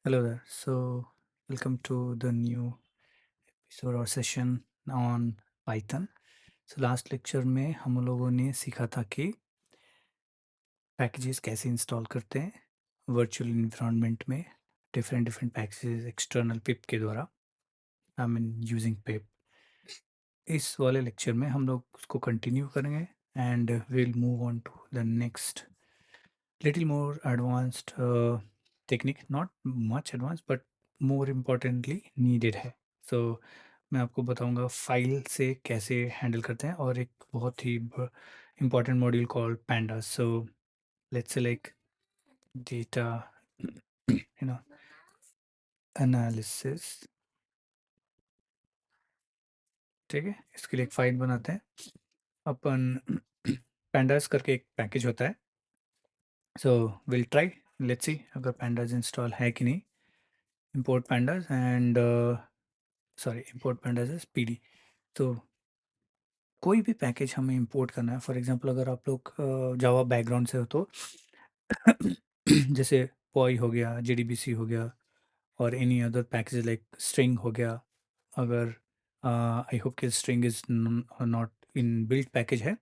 Hello there. Welcome to the new episode or session on Python. Last lecture में हम लोगों ने सीखा था कि पैकेजेस कैसे इंस्टॉल करते हैं वर्चुअल इन्वायरमेंट में डिफरेंट डिफरेंट पैकेजेस एक्सटर्नल पिप के द्वारा आई मीन यूजिंग पिप। इस वाले लेक्चर में हम लोग उसको कंटिन्यू करेंगे and will move on to the next little more advanced technique, not much advanced but more importantly needed है। so मैं आपको बताऊंगा फाइल से कैसे हैंडल करते हैं और एक बहुत ही important module called pandas। so let's say like data you know analysis। ठीक है, इसके लिए एक फाइल बनाते हैं अपन pandas करके एक पैकेज होता है। so we'll try, let's see अगर pandas इंस्टॉल है कि नहीं। import pandas and sorry import pandas as PD. तो कोई भी पैकेज हमें इंपोर्ट करना है, फॉर एग्जांपल अगर आप लोग जावा बैकग्राउंड से हो तो जैसे पॉई हो गया, जेडीबीसी हो गया और any other package like string हो गया। अगर आई होप कि string is not in built package है,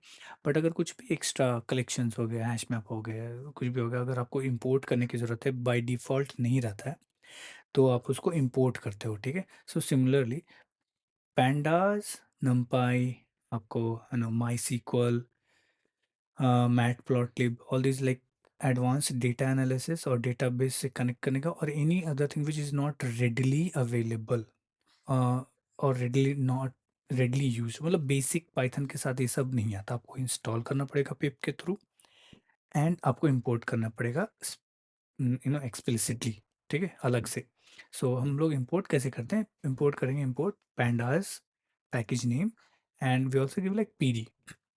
बट अगर कुछ भी एक्स्ट्रा कलेक्शंस हो गया, हैश मैप हो गया, कुछ भी हो गया, अगर आपको इंपोर्ट करने की ज़रूरत है, बाय डिफ़ॉल्ट नहीं रहता है तो आप उसको इंपोर्ट करते हो। ठीक है, सो सिमिलरली pandas, numpy, आपको MySQL, matplotlib, all these like advanced data analysis और database से कनेक्ट करने का और any other thing which is not readily available और readily used, मतलब बेसिक पाइथन के साथ ये सब नहीं आता। आपको इंस्टॉल करना पड़ेगा पिप के थ्रू एंड आपको इंपोर्ट करना पड़ेगा एक्सप्लिसिटली। ठीक है, अलग से। हम लोग इंपोर्ट कैसे करते हैं, इंपोर्ट करेंगे import pandas package name and we also give like PD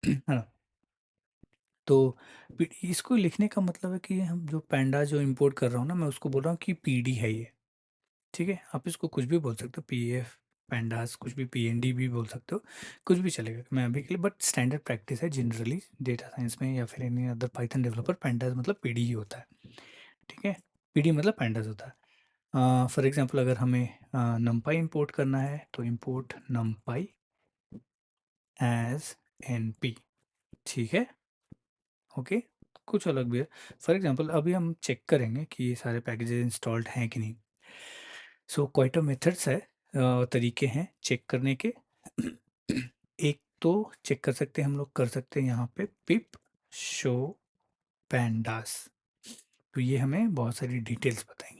है ना। तो इसको लिखने का मतलब है कि हम जो पैंडा जो इंपोर्ट कर रहा हूँ ना, मैं उसको बोल रहा हूँ कि पीडी है ये। ठीक है, आप इसको कुछ भी बोल सकते हो, पीएफ पैंडास, कुछ भी पीएनडी भी बोल सकते हो, कुछ भी चलेगा मैं अभी के लिए। बट स्टैंडर्ड प्रैक्टिस है जनरली डेटा साइंस में या फिर any other Python developer, pandas मतलब पीडी ही होता है। ठीक है, पीडी मतलब पैंडास होता है। फॉर एग्जांपल अगर हमें numpy इंपोर्ट करना है तो इंपोर्ट numpy एज np। ठीक है, ओके। कुछ अलग भी है, फॉर एग्जांपल अभी हम चेक करेंगे कि ये सारे पैकेजेस इंस्टॉल्ड हैं कि नहीं। क्वाइट अ मेथड्स है, तरीके हैं चेक करने के। एक तो चेक कर सकते हैं, हम लोग कर सकते हैं यहाँ पे पिप शो पैंडास। तो ये हमें बहुत सारी डिटेल्स बताएंगी,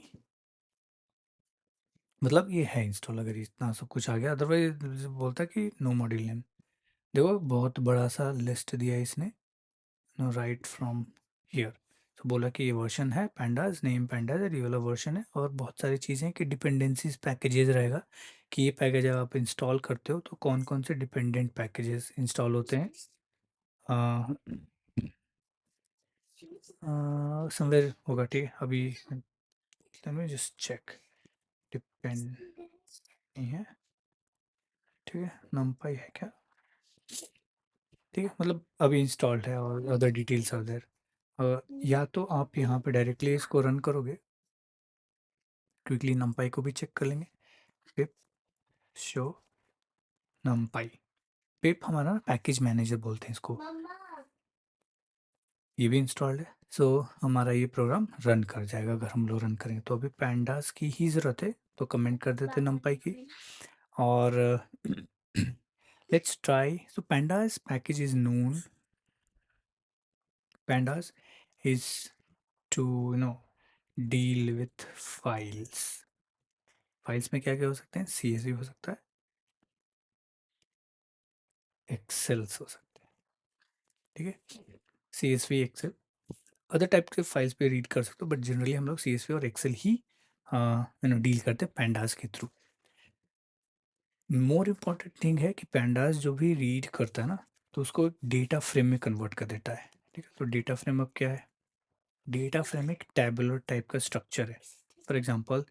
मतलब ये है इंस्टॉल अगर इतना सब कुछ आ गया। अदरवाइज बोलता है कि नो मॉड्यूल नेम। देखो बहुत बड़ा सा लिस्ट दिया है इसने, नो राइट फ्रॉम हियर। तो बोला कि ये वर्जन है पैंडाज, नेम पैंडाज और ये वाला वर्जन है, और बहुत सारी चीज़ें कि डिपेंडेंसीज पैकेजेस रहेगा कि ये पैकेज जब आप इंस्टॉल करते हो तो कौन कौन से डिपेंडेंट पैकेजेस इंस्टॉल होते हैं। समवेयर होगा। ठीक है, अभी let me just check. Depend नहीं है, ठीक है, numpy है क्या। ठीक है, मतलब अभी इंस्टॉल्ड है और अदर डिटेल्स आर देयर। या तो आप यहाँ पे डायरेक्टली इसको रन करोगे, क्विकली numpy को भी चेक कर लेंगे। पिप शो numpy, पिप हमारा पैकेज मैनेजर बोलते हैं इसको, ये भी इंस्टॉल्ड है। हमारा ये प्रोग्राम रन कर जाएगा अगर हम लोग रन करेंगे। तो अभी पैंडास की ही ज़रूरत है तो कमेंट कर देते numpy की। और let's try. Pandas package is known, pandas is to deal with files. Files में क्या क्या हो सकते हैं, CSV हो सकता है, एक्सेल्स हो सकते हैं। ठीक है, CSV एक्सेल, अदर टाइप के फाइल्स पे रीड कर सकते हो, बट जनरली हम लोग CSV और एक्सेल ही डील करते हैं पैंडास के थ्रू। मोर इम्पॉर्टेंट थिंग है कि पैंडास जो भी रीड करता है ना, तो उसको डेटा फ्रेम में कन्वर्ट कर देता है। ठीक है, तो डेटा फ्रेम अब क्या है, डेटा फ्रेम एक टैबुलर टाइप का स्ट्रक्चर है। फॉर एग्जांपल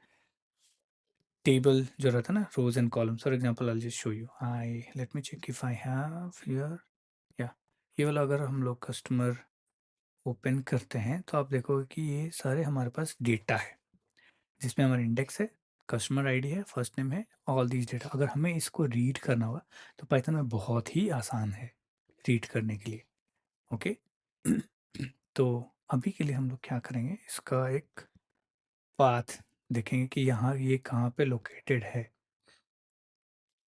टेबल जो रहता है ना, rows and columns, for example I just show you, I let me check if I have here, या ये वाला अगर हम लोग कस्टमर ओपन करते हैं तो आप देखोगे कि ये सारे हमारे पास डेटा है। जिसमें हमारा इंडेक्स है, कस्टमर आईडी है, फर्स्ट नेम है, ऑल दीज डेटा। अगर हमें इसको रीड करना होगा तो पाइथन में बहुत ही आसान है रीड करने के लिए। ओके। तो अभी के लिए हम लोग क्या करेंगे, इसका एक पाथ देखेंगे कि यहाँ ये कहाँ पे लोकेटेड है।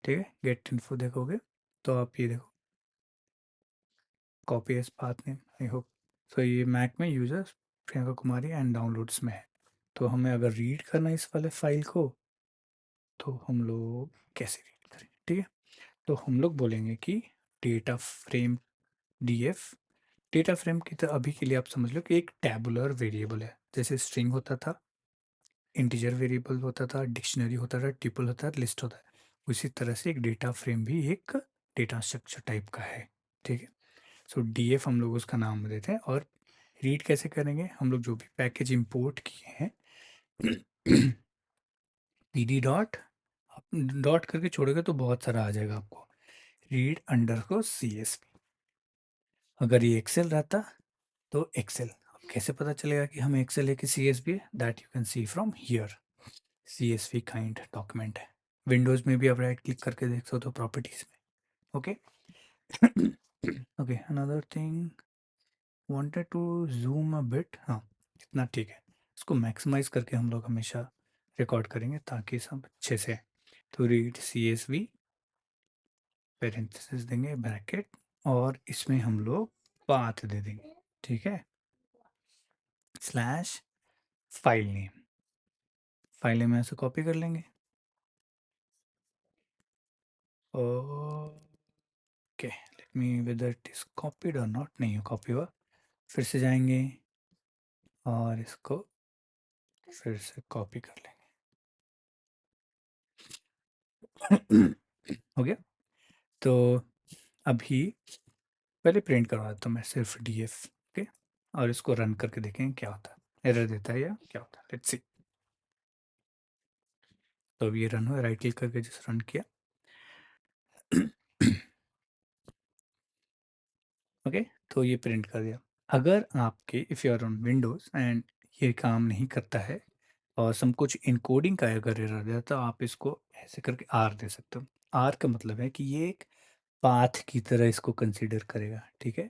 ठीक है, गेट इन्फो देखोगे तो आप ये देखो, copy as path name, I hope. So ये मैक में user Priyanka Kumari and downloads में है। तो हमें अगर रीड करना है इस वाले फाइल को, तो हम लोग कैसे रीड करेंगे? ठीक है, तो हम लोग बोलेंगे कि data frame DF. Data frame की तरह अभी के लिए आप समझ लो कि एक टैबुलर वेरिएबल है, जैसे स्ट्रिंग होता था, इंटीजर वेरिएबल होता था, डिक्शनरी होता था, ट्यूपल होता है, लिस्ट होता है। उसी तरह से एक डेटा फ्रेम भी एक डेटा स्ट्रक्चर टाइप का है। ठीक है, सो डीएफ हम लोग उसका नाम देते हैं। और रीड कैसे करेंगे, हम लोग जो भी पैकेज इंपोर्ट किए हैं पीडी डॉट, डॉट करके छोड़ोगे तो बहुत सारा आ जाएगा आपको, रीड अंडर को सी एस। अगर ये एक्सेल रहता तो एक्सेल, अब कैसे पता चलेगा कि हम एक्सेल है कि सी एस बी है, that you can see from here. C S V kind document है। विंडोज में भी आप राइट क्लिक करके देख सकते हो प्रॉपर्टीज में। Okay. Okay, another thing, wanted to zoom a bit, हाँ इतना ठीक है। इसको मैक्सिमाइज करके हम लोग हमेशा रिकॉर्ड करेंगे ताकि सब अच्छे से। तो read C S V parenthesis देंगे ब्रैकेट, और इसमें हम लोग पाथ दे देंगे। ठीक है, slash file name, file name ऐसे कॉपी कर लेंगे। ओके, let me whether it is copied और नॉट, नहीं कॉपी हुआ। फिर से जाएंगे और इसको फिर से कॉपी कर लेंगे। हो गया। तो अभी पहले प्रिंट करवा देता हूँ मैं सिर्फ डीएफ। ओके, और इसको रन करके देखेंगे क्या होता है, एरर देता है या क्या होता है, लेट्स सी। तो अब ये रन हुआ, राइट क्लिक करके जस्ट रन किया। ओके, तो ये प्रिंट कर दिया। अगर आपके if you are on Windows and ये काम नहीं करता है और सब कुछ इनकोडिंग का अगर एरर दिया तो आप इसको ऐसे करके आर दे सकते हो। आर का मतलब है कि ये एक पाथ की तरह इसको कंसीडर करेगा। ठीक है,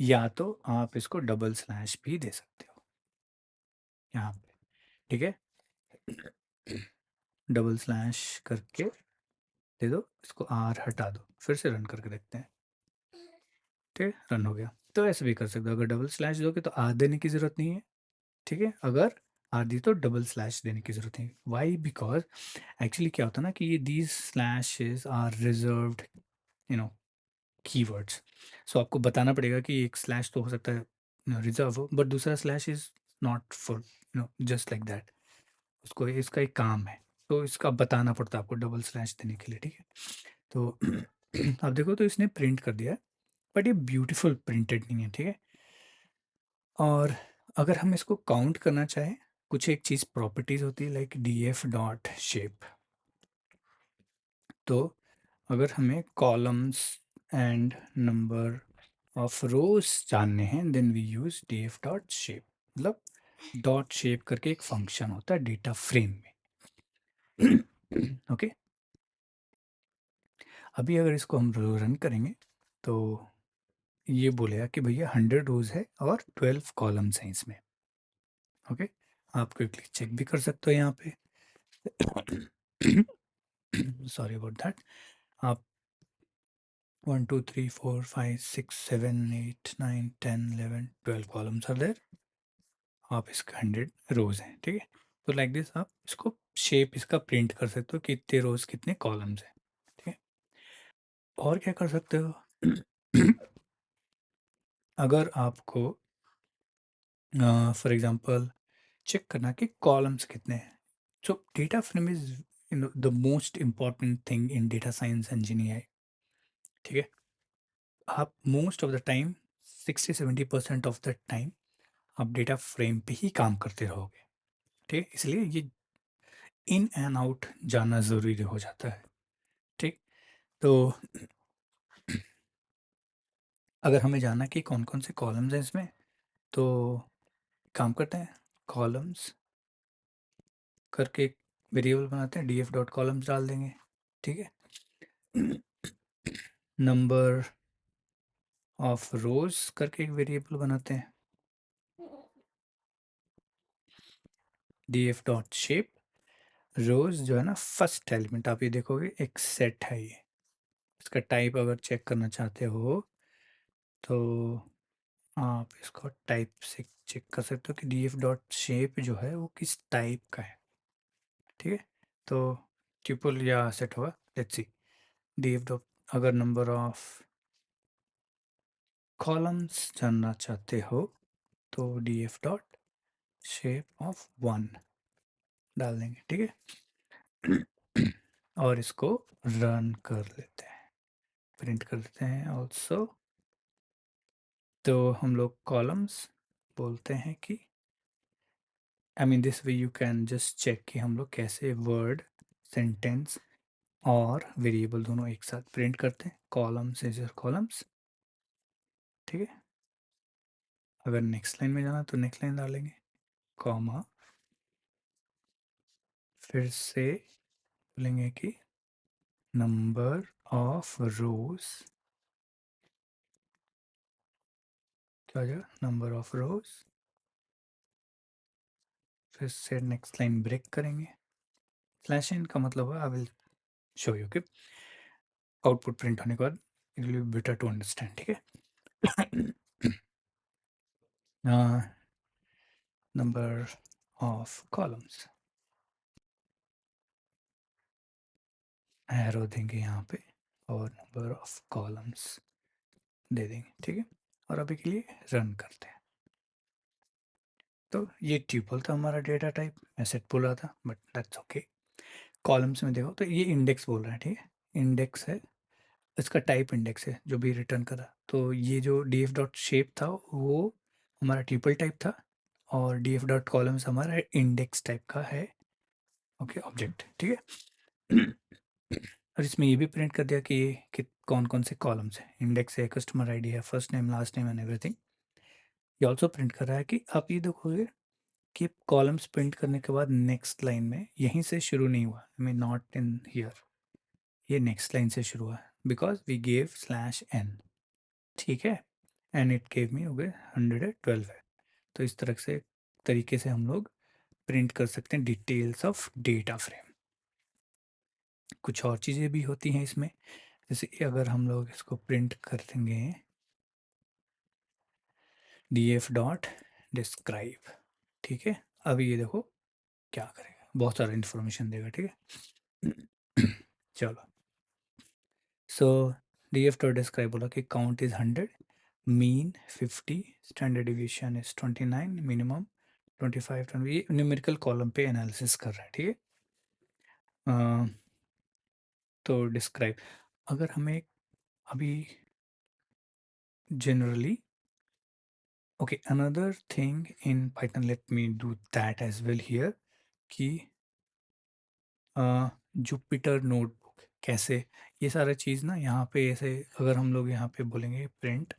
या तो आप इसको डबल स्लैश भी दे सकते हो यहाँ पे। ठीक है, डबल स्लैश करके दे दो, इसको आर हटा दो, फिर से रन करके देखते हैं। ठीक है, रन हो गया। तो ऐसे भी कर सकते हो, अगर डबल स्लैश दोगे तो आर देने की ज़रूरत नहीं है। ठीक है, अगर आर दी तो डबल स्लैश देने की ज़रूरत नहीं। वाई, बिकॉज एक्चुअली क्या होता है ना कि ये these slashes are reserved you know keywords. So आपको बताना पड़ेगा कि एक स्लैश तो हो सकता है रिजर्व हो, बट दूसरा slash is not for just like that. उसको इसका एक काम है, तो इसका बताना पड़ता है आपको डबल स्लैश देने के लिए। ठीक है, तो आप देखो तो इसने प्रिंट कर दिया है, बट ये ब्यूटीफुल प्रिंटेड नहीं है। ठीक है, और अगर हम इसको काउंट करना चाहें, कुछ एक चीज़ प्रॉपर्टीज होती है like D F dot shape. तो अगर हमें columns and number of rows जानने हैं, then we use D F dot shape. मतलब डॉट शेप करके एक फंक्शन होता है डेटा फ्रेम में। ओके, अभी अगर इसको हम रन करेंगे तो ये बोलेगा कि भैया 100 रोज है और 12 कॉलम्स हैं इसमें। ओके, आप क्विकली चेक भी कर सकते हो यहाँ पे। Sorry about that. आप 1 2 3 4 5 6 7 8 9 10 11 12 कॉलम्स आर देयर, आप इसका 100 रोज हैं। ठीक है, तो लाइक दिस आप इसको शेप इसका प्रिंट कर सकते हो कि इतने रोज कितने कॉलम्स हैं। ठीक है, और क्या कर सकते हो? अगर आपको फॉर एग्जांपल चेक करना कि कॉलम्स कितने हैं, सो data frame is the most important thing in data science engineer. ठीक है, आप most of the time 60-70% of the time आप डेटा फ्रेम पे ही काम करते रहोगे। ठीक है, इसलिए ये इन एंड आउट जाना ज़रूरी हो जाता है। ठीक, तो अगर हमें जानना कि कौन कौन से कॉलम्स हैं इसमें, तो काम करते हैं, कॉलम्स करके एक वेरिएबल बनाते हैं, df डॉट कॉलम्स डाल देंगे, ठीक है। नंबर ऑफ रोज करके एक वेरिएबल बनाते हैं, df डॉट शेप। रोज जो है ना, फर्स्ट एलिमेंट आप ये देखोगे एक सेट है ये, इसका टाइप अगर चेक करना चाहते हो तो आप इसको टाइप से चेक कर सकते हो कि df डॉट शेप जो है वो किस टाइप का है, ठीक है। तो ट्यूपल या सेट होगा, लेट्स सी। df डॉट, अगर नंबर ऑफ कॉलम्स जानना चाहते हो तो df डॉट शेप ऑफ 1 डाल देंगे, ठीक है। और इसको रन कर लेते हैं, प्रिंट कर लेते हैं ऑल्सो। तो हम लोग कॉलम्स बोलते हैं कि I mean this way you can just check कि हम लोग कैसे वर्ड, सेंटेंस और वेरिएबल दोनों एक साथ प्रिंट करते हैं। कॉलम्स इज कॉलम्स, ठीक है। अगर नेक्स्ट लाइन में जाना तो नेक्स्ट लाइन डालेंगे, कॉमा, फिर से बोलेंगे कि नंबर ऑफ रोज, क्या हो जाएगा, नंबर ऑफ रोज, फिर से नेक्स्ट लाइन ब्रेक करेंगे। स्लैश इन का मतलब है आई विल शो यू कि आउटपुट प्रिंट होने के बाद it will be better to understand, ठीक है। नंबर ऑफ कॉलम्स, एरो देंगे यहाँ पे और नंबर ऑफ कॉलम्स दे देंगे, ठीक है। और अभी के लिए रन करते हैं। तो ये ट्यूपल था हमारा डेटा टाइप, मैं सेट बोल रहा था बट दैट्स ओके। कॉलम्स में देखो तो ये इंडेक्स बोल रहा है, ठीक है, इंडेक्स है, इसका टाइप इंडेक्स है जो भी रिटर्न करा। तो ये जो df डॉट शेप था वो हमारा ट्यूपल टाइप था, और df डॉट कॉलम्स हमारा इंडेक्स टाइप का है, ओके, ऑब्जेक्ट, ठीक है। और इसमें ये भी प्रिंट कर दिया कि कौन कौन से कॉलम्स हैं, इंडेक्स है, कस्टमर आईडी है, first name last name and everything. ये ऑल्सो प्रिंट कर रहा है कि आप ये देखोगे कि कॉलम्स प्रिंट करने के बाद नेक्स्ट लाइन में यहीं से शुरू नहीं हुआ, I mean not in here, ये नेक्स्ट लाइन से शुरू हुआ है because we gave slash N, ठीक है, एंड इट गेव मी हो गए 112 है। तो इस तरह से तरीके से हम लोग प्रिंट कर सकते हैं डिटेल्स ऑफ डेटा फ्रेम। कुछ और चीज़ें भी होती हैं इसमें, जैसे कि अगर हम लोग इसको प्रिंट कर देंगे df डॉट डिस्क्राइब, ठीक है। अभी ये देखो क्या करेगा, बहुत सारा इन्फॉर्मेशन देगा, ठीक है। चलो, सो df डॉट डिस्क्राइब बोला कि count is 100, mean 50, standard deviation is 29, minimum 25, 20, ये न्यूमेरिकल कॉलम पे एनालिसिस कर रहा है, ठीक है। तो डिस्क्राइब, अगर हमें अभी generally, okay, another thing in Python, let me do that as well here, कि जुपिटर नोटबुक कैसे, ये सारा चीज़ ना यहाँ पे ऐसे अगर हम लोग यहाँ पे बोलेंगे प्रिंट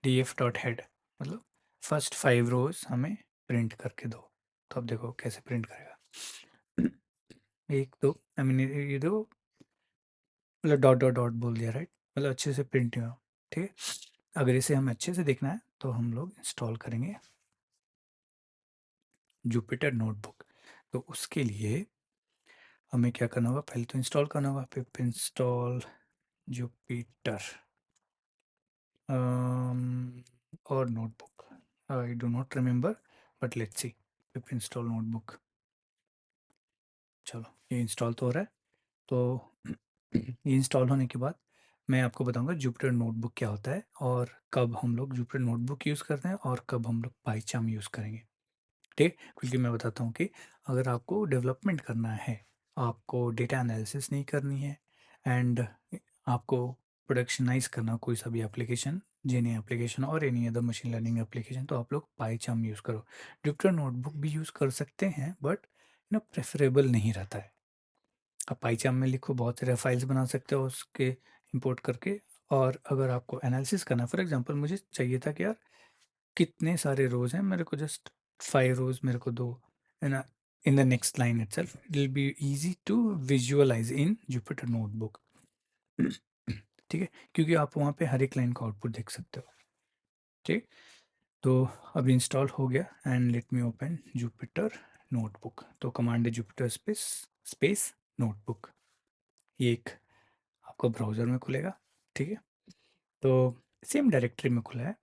df डॉट हेड, मतलब फर्स्ट 5 रोज हमें प्रिंट करके दो, तो अब देखो कैसे प्रिंट करेगा। एक दो, आई मीन ये दो, मतलब डॉट डॉट डॉट बोल दिया, राइट, मतलब अच्छे से प्रिंट नहीं हो, ठीक है। अगर इसे हमें अच्छे से देखना है तो हम लोग इंस्टॉल करेंगे जुपिटर नोटबुक। तो उसके लिए हमें क्या करना होगा, पहले तो इंस्टॉल करना होगा, पिप इंस्टॉल जुपिटर और notebook, I do not remember but let's see, pip install notebook. चलो, ये इंस्टॉल तो हो रहा है। तो ये इंस्टॉल होने के बाद मैं आपको बताऊंगा जुपिटर नोटबुक क्या होता है और कब हम लोग जुपिटर नोटबुक यूज़ करते हैं और कब हम लोग पाइचार्म यूज़ करेंगे, ठीक। क्योंकि मैं बताता हूँ कि अगर आपको डेवलपमेंट करना है, आपको डेटा एनालिसिस नहीं करनी है, एंड आपको प्रोडक्शनाइज करना कोई सा भी एप्लीकेशन, जेनी एप्लीकेशन और any other machine learning application, तो आप लोग पाइचार्म यूज़ करो। जुपिटर नोटबुक भी यूज़ कर सकते हैं बट प्रेफरेबल नहीं रहता है। आप पाइचार्म में लिखो, बहुत सारे फाइल्स बना सकते हो उसके इंपोर्ट करके। और अगर आपको एनालिसिस करना, फॉर एग्जांपल मुझे चाहिए था कि यार कितने सारे रोज़ हैं, मेरे को जस्ट 5 रोज़ मेरे को दो, है ना, in the next line itself, it will be easy to visualize in Jupyter Notebook. ठीक है, क्योंकि आप वहाँ पे हर एक लाइन का आउटपुट देख सकते हो। ठीक, तो अभी इंस्टॉल हो गया and let me open Jupyter notebook. तो कमांड है जुपिटर स्पेस नोटबुक, ये एक आपको ब्राउज़र में खुलेगा। ठीक है, तो सेम डायरेक्टरी में खुला है।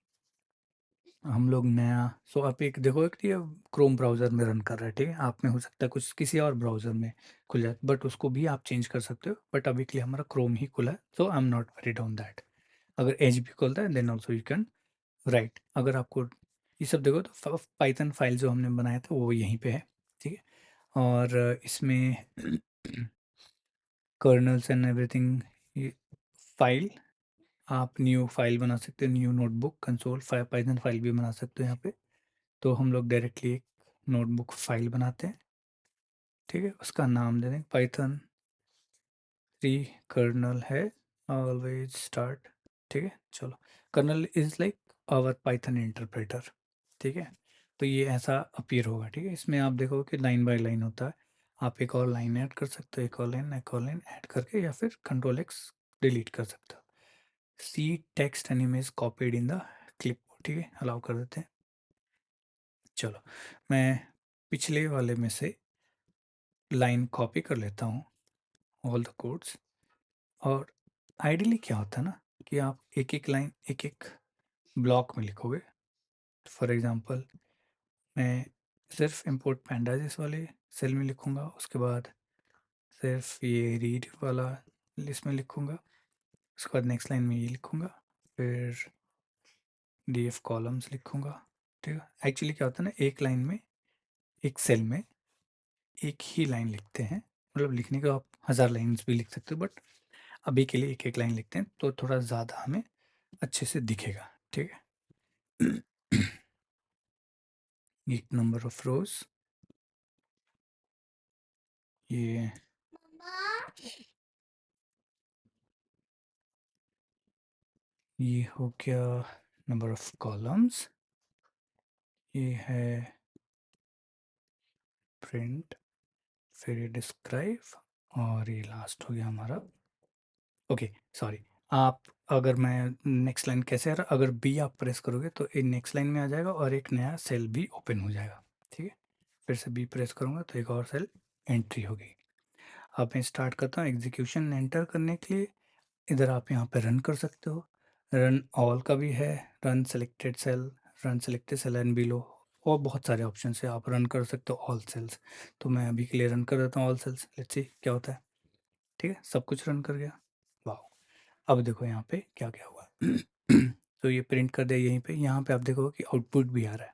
हम लोग नया, सो आप एक देखो कि ये क्रोम ब्राउज़र में रन कर रहा है। ठीक है, आप में हो सकता है कुछ किसी और ब्राउज़र में खुल जाए, बट उसको भी आप चेंज कर सकते हो। बट अभी के लिए हमारा क्रोम ही खुला है, so I am not worried on that. अगर एच भी खुलता है then also you can right. अगर आपको ये सब देखो तो पाइथन फाइल जो हमने बनाया था वो यहीं पे है। ठीक है, और इसमें कर्नल्स एंड एवरीथिंग फाइल, आप न्यू फाइल बना सकते हो, new notebook console file Python file भी बना सकते हो यहाँ पे। तो हम लोग डायरेक्टली एक नोटबुक फाइल बनाते हैं। ठीक है, उसका नाम दे दें पाइथन 3 कर्नल है ऑलवेज स्टार्ट। ठीक है, चलो, kernel is like our Python interpreter. ठीक है, तो ये ऐसा अपीयर होगा। ठीक है, इसमें आप देखो कि लाइन बाय लाइन होता है। आप एक और लाइन ऐड कर सकते हो, एक और लाइन ऐड करके, या फिर कंट्रोल X डिलीट कर सकते हो। See text and image copied in the clip. ठीक है, अलाउ कर देते हैं। चलो, मैं पिछले वाले में से लाइन कॉपी कर लेता हूँ, ऑल द कोड्स। और आइडियली क्या होता है ना कि आप एक एक लाइन एक एक ब्लॉक में लिखोगे। फॉर एग्जांपल, मैं सिर्फ इंपोर्ट पैंडाज इस वाले सेल में लिखूँगा, उसके बाद सिर्फ ये रीड वाला लिस्ट में लिखूँगा, उसके बाद नेक्स्ट लाइन में ये लिखूँगा, फिर DF कॉलम्स लिखूँगा। ठीक है, एक्चुअली क्या होता है ना, एक लाइन में एक सेल में एक ही लाइन लिखते हैं। मतलब लिखने का आप 1000 लाइन्स भी लिख सकते हो, बट अभी के लिए एक एक लाइन लिखते हैं तो थोड़ा ज़्यादा हमें अच्छे से दिखेगा। ठीक है, एक नंबर ऑफ रोज, ये हो गया नंबर ऑफ कॉलम्स, ये है प्रिंट, फिर ये डिस्क्राइब, और ये लास्ट हो गया हमारा। ओके सॉरी, आप अगर मैं नेक्स्ट लाइन कैसे आ रहा, अगर बी आप प्रेस करोगे तो एक नेक्स्ट लाइन में आ जाएगा और एक नया सेल भी ओपन हो जाएगा। ठीक है, फिर से बी प्रेस करूँगा तो एक और सेल एंट्री हो गई। अब मैं स्टार्ट करता हूँ एग्जीक्यूशन एंटर करने के लिए। इधर आप यहाँ पे रन कर सकते हो, रन ऑल का भी है, run selected cell and below, और बहुत सारे ऑप्शन है, आप रन कर सकते हो ऑल सेल्स। तो मैं अभी के लिए रन कर देता हूँ ऑल सेल्स, लेट्स सी क्या होता है। ठीक है, सब कुछ रन कर गया। वाह, अब देखो यहाँ पे क्या क्या हुआ। तो ये प्रिंट कर दिया यहीं पे, यहाँ पे आप देखो कि आउटपुट भी आ रहा है।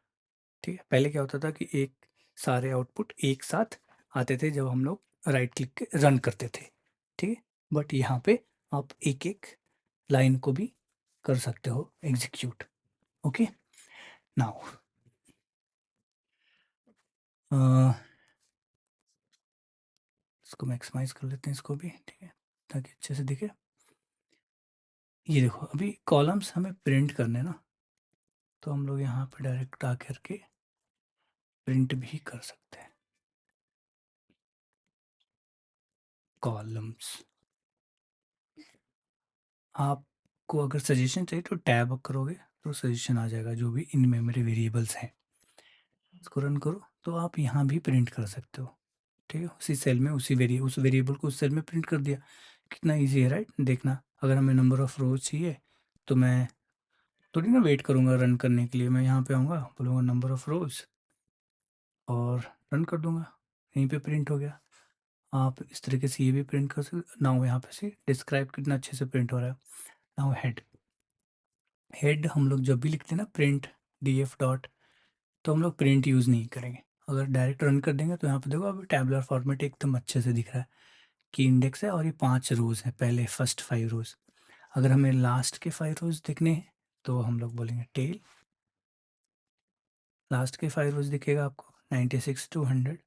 ठीक है, पहले क्या होता था कि एक सारे आउटपुट एक साथ आते थे जब हम लोग राइट क्लिक के रन करते थे। ठीक है, बट यहाँ पे आप एक एक लाइन को भी कर सकते हो एग्जीक्यूट। ओके, नाउ इसको मैक्सिमाइज कर लेते हैं इसको भी। ठीक है, ताकि अच्छे से दिखे। ये देखो, अभी कॉलम्स हमें प्रिंट करने ना, तो हम लोग यहाँ पे डायरेक्ट आकर के प्रिंट भी कर सकते हैं कॉलम्स। आपको अगर सजेशन चाहिए तो टैब करोगे तो सजेशन आ जाएगा, जो भी इन मेमोरी वेरिएबल्स हैं। इसको रन करो तो आप यहाँ भी प्रिंट कर सकते हो। ठीक है, उसी सेल में उस वेरिएबल को उस सेल में प्रिंट कर दिया। कितना इजी है राइट। देखना, अगर हमें नंबर ऑफ रोज चाहिए तो मैं थोड़ी ना वेट करूँगा रन करने के लिए, मैं यहाँ पे आऊँगा, बोलूँगा नंबर ऑफ रोज और रन कर दूँगा, यहीं पे प्रिंट हो गया। आप इस तरीके से ये भी प्रिंट कर सकते। नाउ यहाँ पे से डिस्क्राइब कितना अच्छे से प्रिंट हो रहा है। नाउ हेड हम लोग जब भी लिखते हैं ना प्रिंट df डॉट, तो हम लोग प्रिंट यूज़ नहीं करेंगे। अगर डायरेक्ट रन कर देंगे तो यहाँ पे देखो अभी टैबुलर फॉर्मेट एकदम अच्छे से दिख रहा है कि इंडेक्स है और ये 5 रोज़ है, पहले फर्स्ट 5 रोज़। अगर हमें लास्ट के 5 रोज़ दिखने हैं तो हम लोग बोलेंगे टेल, लास्ट के 5 रोज़ दिखेगा आपको 96 to 100।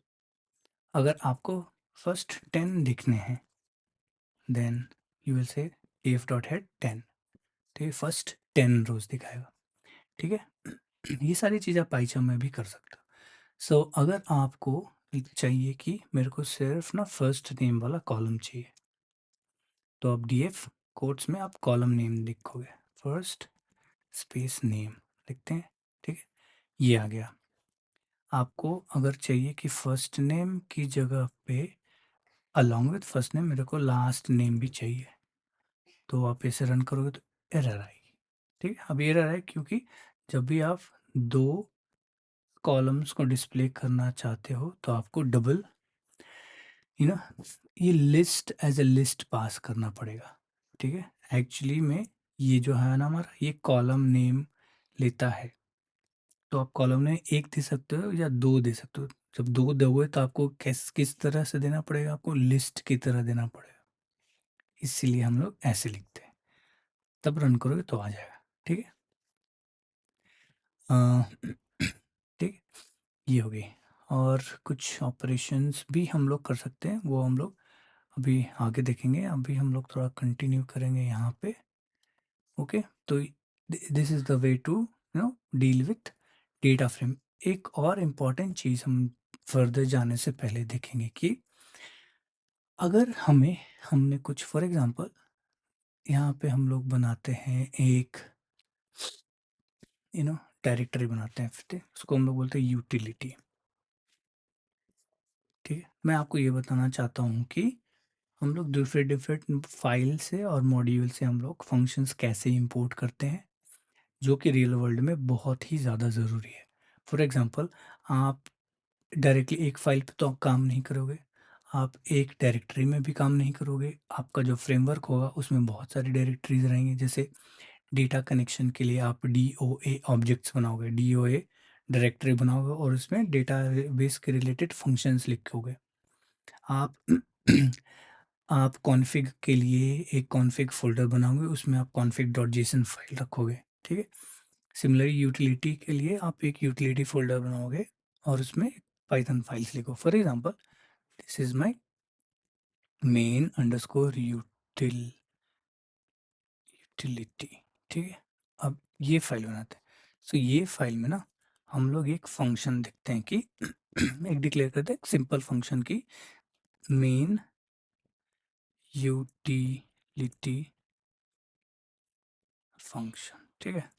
अगर आपको फर्स्ट 10 दिखने हैं then you will say df dot head 10, तो ये फर्स्ट 10 रोज़ दिखाएगा। ठीक है, ये सारी चीज़ आप पाइथन में भी कर सकते हो। सो अगर आपको चाहिए कि मेरे को सिर्फ ना फर्स्ट नेम वाला कॉलम चाहिए, तो आप डीएफ कोट्स में आप कॉलम नेम लिखोगे, फर्स्ट स्पेस नेम लिखते हैं, ठीक है, ये आ गया। आपको अगर चाहिए कि फर्स्ट नेम की जगह पे अलॉन्ग विथ फर्स्ट नेम मेरे को लास्ट नेम भी चाहिए, तो आप इसे रन करोगे तो एरर आएगी, ठीक है। अब एरर आए क्योंकि जब भी आप दो कॉलम्स को डिस्प्ले करना चाहते हो तो आपको डबल यू नो ये लिस्ट एज ए लिस्ट पास करना पड़ेगा, ठीक है। एक्चुअली में ये जो है ना हमारा ये कॉलम नेम लेता है, तो आप कॉलम नेम एक दे सकते हो या दो दे सकते हो। जब दो दोगे तो आपको किस तरह से देना पड़ेगा, आपको लिस्ट की तरह देना पड़ेगा, इसीलिए हम लोग ऐसे लिखते हैं। तब रन करोगे तो आ जाएगा, ठीक है। ठीक, ये हो गई। और कुछ ऑपरेशंस भी हम लोग कर सकते हैं, वो हम लोग अभी आगे देखेंगे। अभी हम लोग थोड़ा कंटिन्यू करेंगे यहाँ पे, ओके। तो this is the way to deal with data frame. एक और इम्पॉर्टेंट चीज़ हम फर्दर जाने से पहले देखेंगे कि अगर हमने कुछ फॉर एग्जांपल यहाँ पे हम लोग बनाते हैं एक यू नो डायरेक्टरी बनाते हैं, फिर उसको हम लोग बोलते हैं यूटिलिटी, ठीक है। मैं आपको ये बताना चाहता हूँ कि हम लोग डिफरेंट डिफरेंट फाइल से और मॉड्यूल से हम लोग फंक्शंस कैसे इंपोर्ट करते हैं, जो कि रियल वर्ल्ड में बहुत ही ज़्यादा ज़रूरी है। फॉर एग्जांपल, आप डायरेक्टली एक फाइल पे तो आप काम नहीं करोगे, आप एक डायरेक्टरी में भी काम नहीं करोगे। आपका जो फ्रेमवर्क होगा उसमें बहुत सारी डायरेक्टरीज रहेंगी। जैसे डेटा कनेक्शन के लिए आप डी ओ ए ऑब्जेक्ट्स बनाओगे, डी ओ ए डायरेक्टरी बनाओगे और उसमें डेटा बेस के रिलेटेड फंक्शंस लिखोगे। आप आप कॉन्फ़िग के लिए एक कॉन्फ़िग फ़ोल्डर बनाओगे, उसमें आप config.json फाइल रखोगे, ठीक है। सिमिलरली यूटिलिटी के लिए आप एक यूटिलिटी फ़ोल्डर बनाओगे और उसमें पाइथन फाइल्स लिखो। For example, this is my main underscore utility, ठीक है। अब ये फाइल बनाते हैं। सो ये फाइल में ना हम लोग एक फंक्शन देखते हैं कि एक डिक्लेयर करते हैं सिंपल फंक्शन की मेन यूटिलिटी फंक्शन, ठीक है।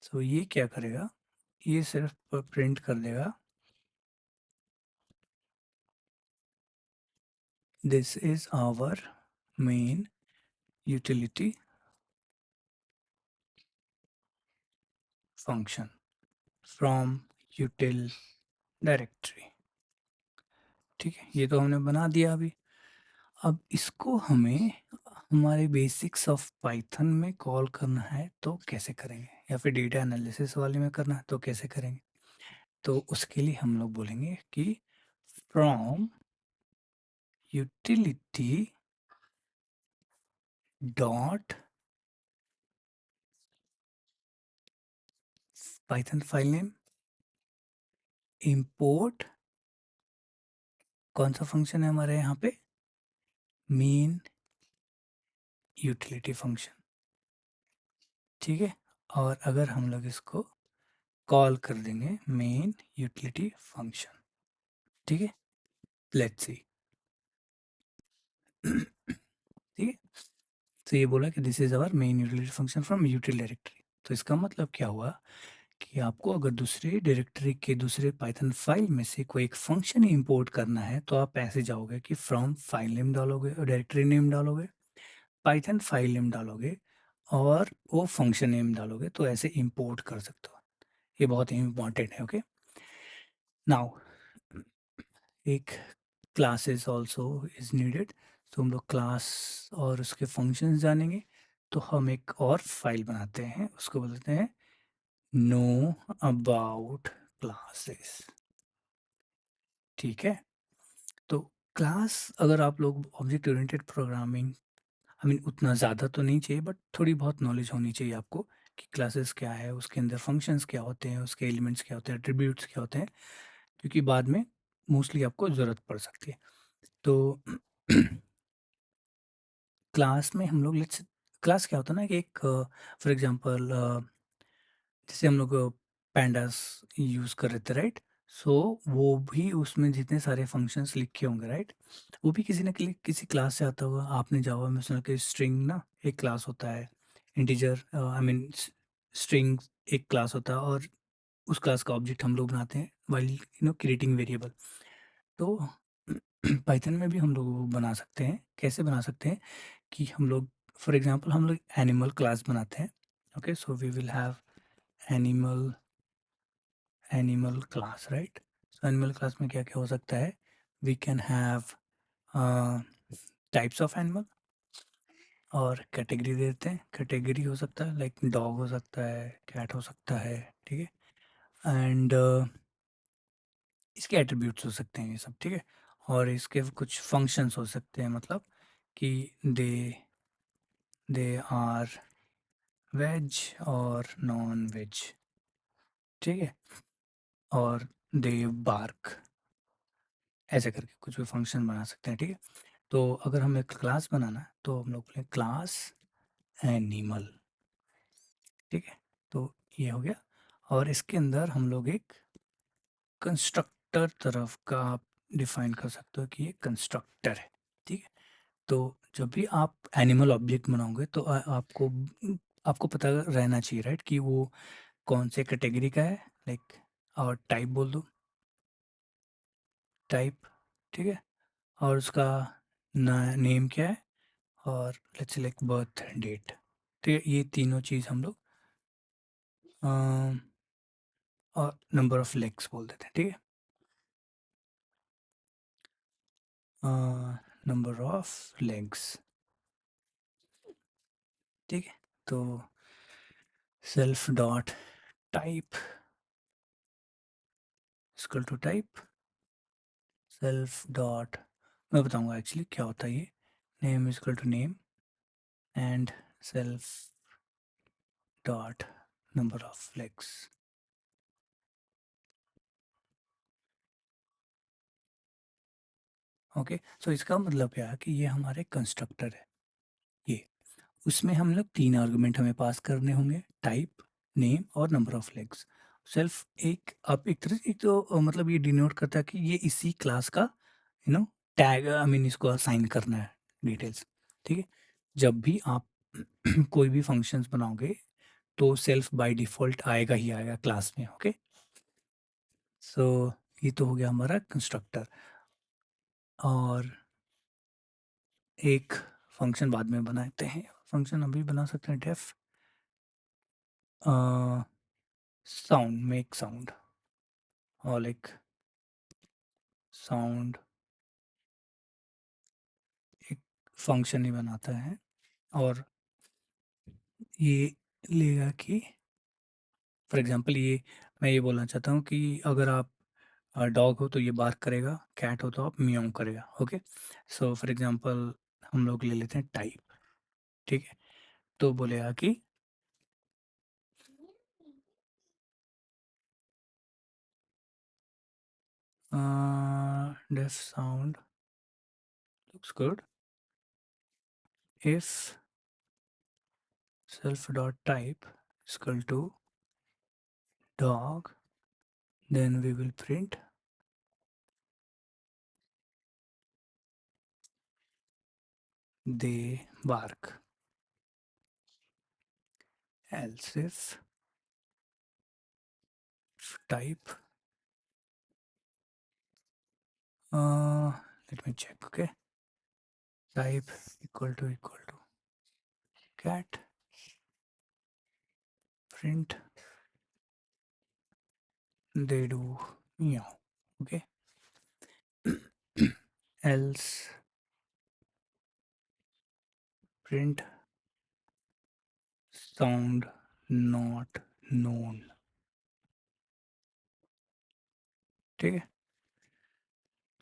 सो ये क्या करेगा, ये सिर्फ प्रिंट कर देगा this is our main utility function from util directory, ठीक है। ये तो हमने बना दिया अभी। अब इसको हमें हमारे बेसिक्स ऑफ पाइथन में कॉल करना है तो कैसे करेंगे, या फिर डेटा एनालिसिस वाले में करना है तो कैसे करेंगे। तो उसके लिए हम लोग बोलेंगे कि from utility dot Python file name import, कौन सा फंक्शन है हमारे यहाँ पे, मेन यूटिलिटी फंक्शन, ठीक है। और अगर हम लोग इसको कॉल कर देंगे मेन यूटिलिटी फंक्शन, ठीक है, लेट्स सी, ठीक है। तो ये बोला कि this is our main utility function from util directory. तो इसका मतलब क्या हुआ कि आपको अगर दूसरे डायरेक्टरी के दूसरे पाइथन फाइल में से कोई एक फंक्शन इंपोर्ट करना है तो आप ऐसे जाओगे कि फ्रॉम फाइल नेम डालोगे और डायरेक्टरी नेम डालोगे, पाइथन फाइल नेम डालोगे और वो फंक्शन नेम डालोगे, तो ऐसे इंपोर्ट कर सकते हो। ये बहुत ही इंपॉर्टेंट है, ओके। नाउ एक क्लासेस ऑल्सो इज नीडेड, तो हम लोग क्लास और उसके फंक्शंस जानेंगे। तो हम एक और फाइल बनाते हैं, उसको बोलते हैं नो अबाउट क्लासेस, ठीक है। तो क्लास, अगर आप लोग object oriented programming, I mean उतना ज़्यादा तो नहीं चाहिए बट थोड़ी बहुत नॉलेज होनी चाहिए आपको कि क्लासेस क्या है, उसके अंदर फंक्शंस क्या होते हैं, उसके एलिमेंट्स क्या होते हैं, एट्रीब्यूट्स क्या होते हैं, क्योंकि बाद में मोस्टली आपको ज़रूरत पड़ सकती है। तो क्लास में हम लोग लेट्स, क्लास क्या होता है ना कि एक फॉर एग्जांपल जैसे हम लोग पैंडास यूज़ कर रहे थे, राइट। सो वो भी उसमें जितने सारे फंक्शंस लिखे होंगे, राइट, वो भी किसी न किसी क्लास से आता होगा। आपने जावा में सुना कि स्ट्रिंग ना एक क्लास होता है, इंटीजर आई मीन स्ट्रिंग एक क्लास होता है, और उस क्लास का ऑब्जेक्ट हम लोग बनाते हैं वाइल क्रिएटिंग वेरिएबल। तो पाइथन में भी हम लोग वो बना सकते हैं। कैसे बना सकते हैं कि हम लोग फॉर एग्जांपल हम लोग एनिमल क्लास बनाते हैं। Okay, so we will have animal animal class, right. So animal class में क्या क्या हो सकता है, we can have types of animal, और कैटेगरी देते हैं। कैटेगरी हो सकता है लाइक डॉग हो सकता है, कैट हो सकता है, ठीक है। एंड इसके एट्रीब्यूट्स हो सकते हैं ये सब, ठीक है। और इसके कुछ फंक्शंस हो सकते हैं, मतलब कि दे दे आर वेज और नॉन वेज, ठीक है। और दे बार्क, ऐसे करके कुछ भी फंक्शन बना सकते हैं, ठीक है। तो अगर हमें क्लास बनाना है तो हम लोग बोले क्लास एनिमल, ठीक है। तो ये हो गया। और इसके अंदर हम लोग एक कंस्ट्रक्टर तरफ का आप डिफाइन कर सकते हो कि ये कंस्ट्रक्टर है, ठीक है। तो जब भी आप एनिमल ऑब्जेक्ट बनाओगे तो आपको आपको पता रहना चाहिए, राइट, कि वो कौन से कैटेगरी का है, लाइक, और टाइप बोल दो, टाइप, ठीक है। और उसका नेम क्या है, और let's say like birth date, ठीक है। ये तीनों चीज़ हम लोग और नंबर ऑफ लेग्स बोल देते हैं, ठीक है। नंबर ऑफ लेग्स, ठीक है। तो self dot type equal to type self dot, मैं बताऊंगा एक्चुअली क्या होता है ये, name equal to name and self dot number of legs. Okay, so इसका मतलब क्या है कि ये हमारे कंस्ट्रक्टर है, ये उसमें हम लोग तीन आर्गुमेंट हमें पास करने होंगे, टाइप, नेम और नंबर ऑफ लेग्स। सेल्फ एक आप एक तरह से एक तो मतलब ये डिनोट करता है कि ये इसी क्लास का टैग, आई मीन इसको असाइन करना है डिटेल्स, ठीक है। जब भी आप कोई भी फंक्शंस बनाओगे तो सेल्फ बाय डिफ़ॉल्ट आएगा ही आएगा क्लास में, ओके। सो ये तो हो गया हमारा कंस्ट्रक्टर। और एक फंक्शन बाद में बनाते हैं, फंक्शन अभी बना सकते हैं डेफ साउंड, मेक साउंड, और लाइक साउंड एक फंक्शन ही बनाता है। और ये लेगा कि फॉर एग्जांपल ये मैं ये बोलना चाहता हूँ कि अगर आप डॉग हो तो ये बार्क करेगा, कैट हो तो आप म्याऊं करेगा, ओके। सो फॉर एग्जांपल हम लोग ले लेते हैं टाइप, ठीक है। तो बोलेगा कि def sound looks good if self dot type is equal to dog, then we will print they bark, else if type uh, let me check, okay, type equal to cat, print they do meow, okay. Else print sound not known, ठीक है।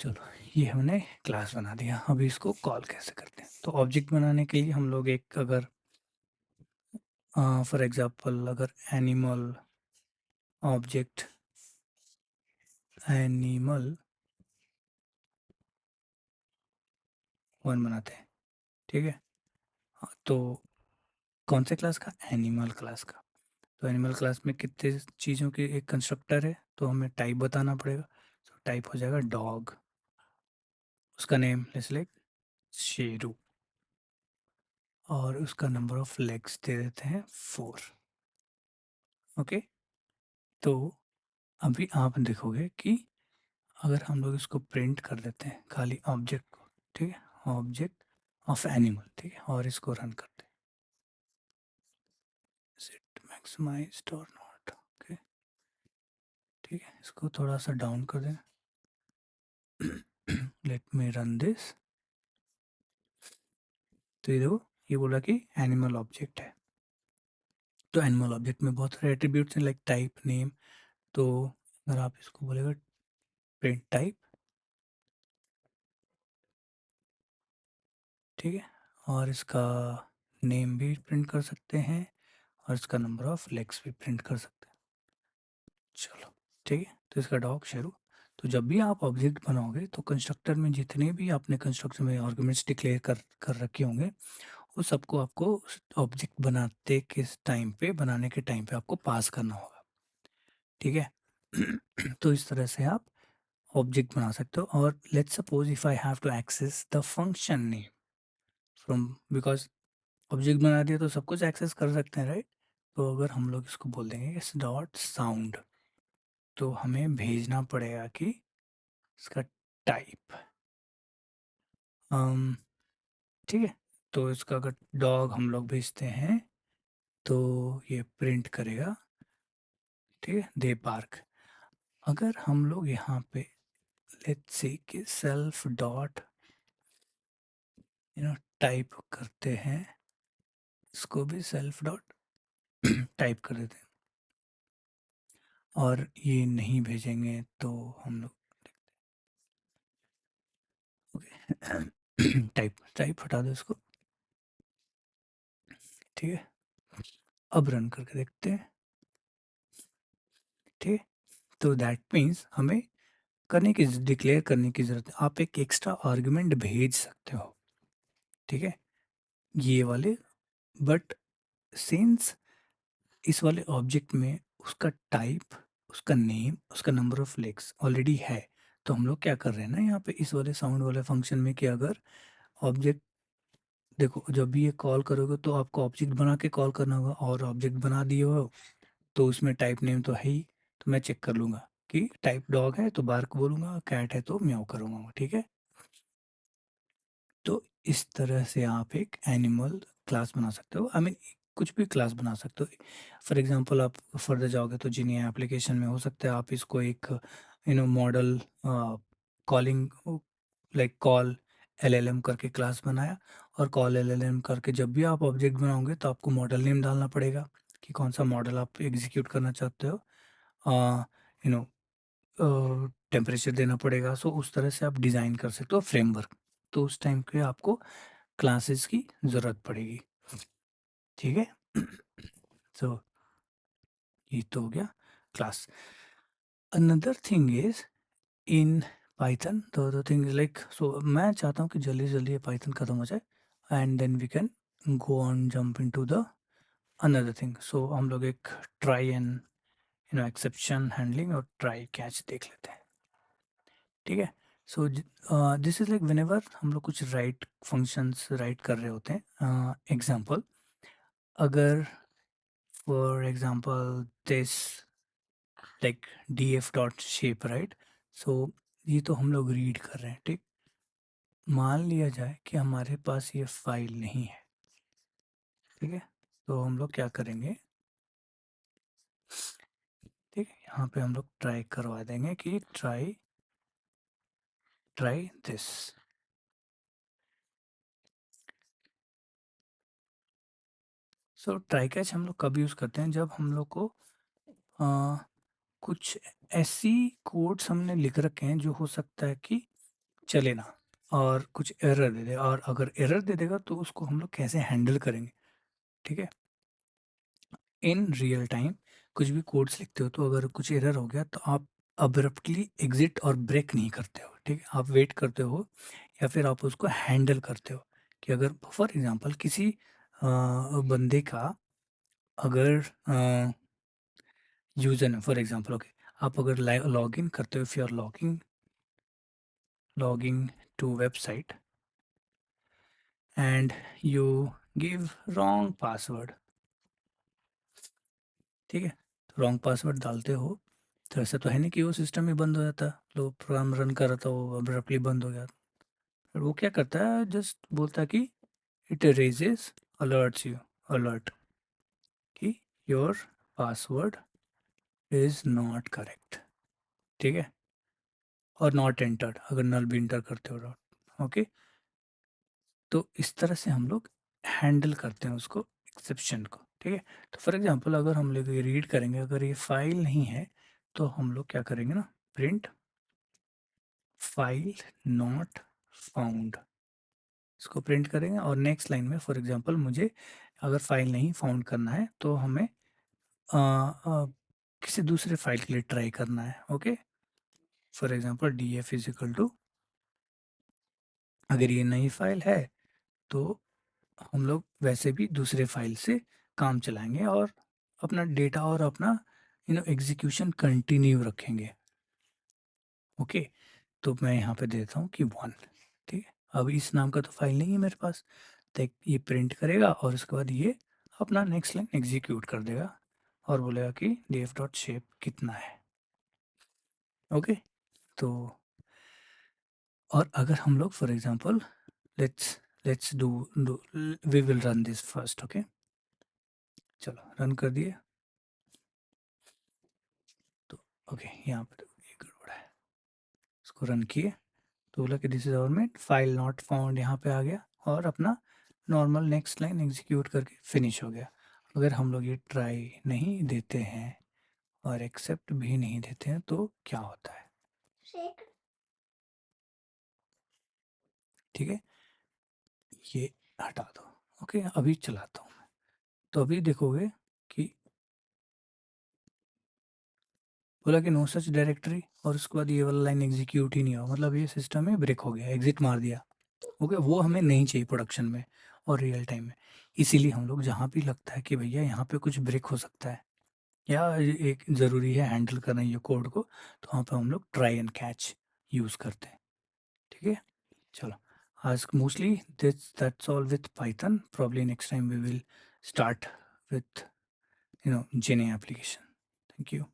चलो, ये हमने class बना दिया, अभी इसको call कैसे करते हैं। तो ऑब्जेक्ट बनाने के लिए हम लोग एक अगर फॉर एग्जांपल अगर एनिमल ऑब्जेक्ट एनिमल वन बनाते हैं, ठीक है। तो कौन से क्लास का, एनिमल क्लास का। तो एनिमल क्लास में कितने चीज़ों की एक कंस्ट्रक्टर है, तो हमें टाइप बताना पड़ेगा। तो टाइप हो जाएगा डॉग, उसका नेम लेट्स लाइक शेरू, और उसका नंबर ऑफ लेग्स दे देते हैं 4। ओके, तो अभी आप देखोगे कि अगर हम लोग इसको प्रिंट कर देते हैं खाली ऑब्जेक्ट को, ठीक है, ऑब्जेक्ट ऑफ एनिमल, ठीक है, और इसको रन करते हैं, इज इट मैक्सिमाइज्ड और नॉट, ओके, ठीक है, इसको थोड़ा सा डाउन कर दें। Let me run this. तो ये देखो, ये बोला कि एनिमल ऑब्जेक्ट है। तो एनिमल ऑब्जेक्ट में बहुत सारे एट्रीब्यूट्स हैं लाइक टाइप, नेम। तो अगर आप इसको बोलेगा प्रिंट टाइप, ठीक है, और इसका नेम भी प्रिंट कर सकते हैं, और इसका नंबर ऑफ लेग्स भी प्रिंट कर सकते हैं। चलो, ठीक है, तो इसका डॉग शेरू। तो जब भी आप ऑब्जेक्ट बनाओगे तो कंस्ट्रक्टर में जितने भी आपने कंस्ट्रक्टर में आर्गुमेंट्स डिक्लेयर कर कर रखे होंगे, वो सबको आपको ऑब्जेक्ट बनाते किस टाइम पे, बनाने के टाइम पे आपको पास करना होगा, ठीक है। तो इस तरह से आप ऑब्जेक्ट बना सकते हो। और let's suppose if I have to access the function name from, because object बना दिया तो सब कुछ एक्सेस कर सकते हैं, राइट। तो अगर हम लोग इसको बोल देंगे इस डॉट साउंड, तो हमें भेजना पड़ेगा कि इसका टाइप, ठीक है। तो इसका अगर डॉग हम लोग भेजते हैं तो ये प्रिंट करेगा, ठीक है, दे पार्क। अगर हम लोग यहाँ पे लेट्स सी कि सेल्फ डॉट टाइप करते हैं, इसको भी सेल्फ डॉट टाइप कर देते हैं, और ये नहीं भेजेंगे तो हम लोग टाइप टाइप हटा दो इसको, ठीक है। अब रन करके देखते हैं, ठीक है। तो दैट मीन्स हमें करने की डिक्लेयर करने की ज़रूरत है, आप एक एक्स्ट्रा आर्गुमेंट भेज सकते हो, ठीक है, ये वाले। बट सिंस इस वाले ऑब्जेक्ट में उसका टाइप, उसका नेम, उसका नंबर ऑफ लेग्स ऑलरेडी है, तो हम लोग क्या कर रहे हैं ना यहाँ पे इस वाले साउंड वाले फंक्शन में कि अगर ऑब्जेक्ट, देखो जब भी ये कॉल करोगे तो आपको ऑब्जेक्ट बना के कॉल करना होगा, और ऑब्जेक्ट बना दिए हो तो उसमें टाइप नेम तो है ही, तो मैं चेक कर लूँगा कि टाइप डॉग है तो बार्क बोलूँगा, कैट है तो म्याऊ करूँगा, ठीक है। तो इस तरह से आप एक एनिमल क्लास बना सकते हो, आई मीन कुछ भी क्लास बना सकते हो। फॉर एग्जांपल आप फर्दर जाओगे तो जिन्हें एप्लीकेशन में हो सकता है आप इसको एक model calling, like call LLM करके क्लास बनाया, और कॉल एलएलएम करके जब भी आप ऑब्जेक्ट बनाओगे तो आपको मॉडल नेम डालना पड़ेगा कि कौन सा मॉडल आप एग्जीक्यूट करना चाहते हो, यू नो टेम्परेचर देना पड़ेगा। सो उस तरह से आप डिज़ाइन कर सकते हो फ्रेमवर्क। तो उस टाइम पे आपको क्लासेस की ज़रूरत पड़ेगी, ठीक है। सो ये तो हो गया class. Another thing is in Python, the thing is like, so मैं चाहता हूँ कि जल्दी जल्दी ये पाइथन खत्म हो जाए, and then we can go on jump into the another thing. So हम लोग एक ट्राई एंड एक्सेप्शन हैंडलिंग और ट्राई कैच देख लेते हैं, ठीक है। So this is like whenever हम लोग कुछ राइट फंक्शंस राइट कर रहे होते हैं, एग्जांपल, अगर for example this like df dot shape, right. So ये तो हम लोग रीड कर रहे हैं, ठीक। मान लिया जाए कि हमारे पास ये फाइल नहीं है, ठीक है, तो हम लोग क्या करेंगे, ठीक है, यहाँ पे हम लोग ट्राई करवा देंगे कि try try this. So try catch हम लोग कब यूज़ करते हैं, जब हम लोग को आ, कुछ ऐसी कोड्स हमने लिख रखे हैं जो हो सकता है कि चले ना, और कुछ एरर दे दे, और अगर एरर दे देगा तो उसको हम लोग कैसे हैंडल करेंगे, ठीक है। इन रियल टाइम कुछ भी कोड्स लिखते हो तो अगर कुछ एरर हो गया तो आप अब्रप्टली एग्जिट और ब्रेक नहीं करते हो, ठीक है, आप वेट करते हो, या फिर आप उसको हैंडल करते हो कि अगर फॉर एग्जांपल किसी बंदे का अगर user name for example, okay, आप अगर लॉग इन करते हो, if you are logging to website and you give wrong password, ठीक है, तो रॉन्ग पासवर्ड डालते हो, तो ऐसा तो है नहीं कि वो सिस्टम ही बंद हो जाता, तो प्रोग्राम रन कर रहा था वो अब्रप्टली बंद हो गया। और वो क्या करता है, जस्ट बोलता है कि it raises alerts you, alert कि your password is not correct, ठीक है, और नॉट एंटर्ड अगर नल भी इंटर करते हो डॉट, ओके। तो इस तरह से हम लोग हैंडल करते हैं उसको, एक्सेप्शन को, ठीक है। तो फॉर एग्जांपल अगर हम लोग ये रीड करेंगे, अगर ये फाइल नहीं है, तो हम लोग क्या करेंगे ना, प्रिंट फाइल नॉट फाउंड, इसको प्रिंट करेंगे। और नेक्स्ट लाइन में फॉर एग्जांपल मुझे अगर फाइल नहीं फाउंड करना है, तो हमें किसी दूसरे फाइल के लिए ट्राई करना है, okay. For example df is equal to, अगर ये नई फाइल है तो हम लोग वैसे भी दूसरे फाइल से काम चलाएंगे और अपना डेटा और अपना एग्जीक्यूशन कंटिन्यू रखेंगे, ओके। तो मैं यहाँ पे देता हूँ कि 1, ठीक है। अब इस नाम का तो फाइल नहीं है मेरे पास, तो ये प्रिंट करेगा और उसके बाद ये अपना नेक्स्ट लाइन एग्जीक्यूट कर देगा और बोलेगा कि df डॉट शेप कितना है, ओके। तो और अगर हम लोग for example let's let's do do we will run this first, okay. चलो रन कर दिए, तो ओके यहाँ पे तो ये गड़बड़ है, इसको रन किए तो बोला कि this is our main file not found, यहाँ पे आ गया और अपना नॉर्मल नेक्स्ट लाइन एग्जीक्यूट करके फिनिश हो गया। अगर हम लोग ये ट्राई नहीं देते हैं और एक्सेप्ट भी नहीं देते हैं तो क्या होता है, ठीक है, ये हटा दो, ओके। अभी चलाता हूँ मैं, तो अभी देखोगे कि बोला कि नो सच डायरेक्टरी, और उसके बाद ये वाला लाइन एग्जीक्यूट ही नहीं हुआ, मतलब ये सिस्टम में ब्रेक हो गया, एग्जिट मार दिया, ओके। वो हमें नहीं चाहिए प्रोडक्शन में और रियल टाइम में। इसीलिए हम लोग जहाँ भी लगता है कि भैया यहाँ पे कुछ ब्रेक हो सकता है या एक ज़रूरी है हैंडल करना ये कोड को, तो वहाँ पे हम लोग ट्राई एंड कैच यूज़ करते हैं, ठीक है। चलो, आज mostly this that's all with Python, probably next time we will start with जेने एप्लीकेशन। Thank you.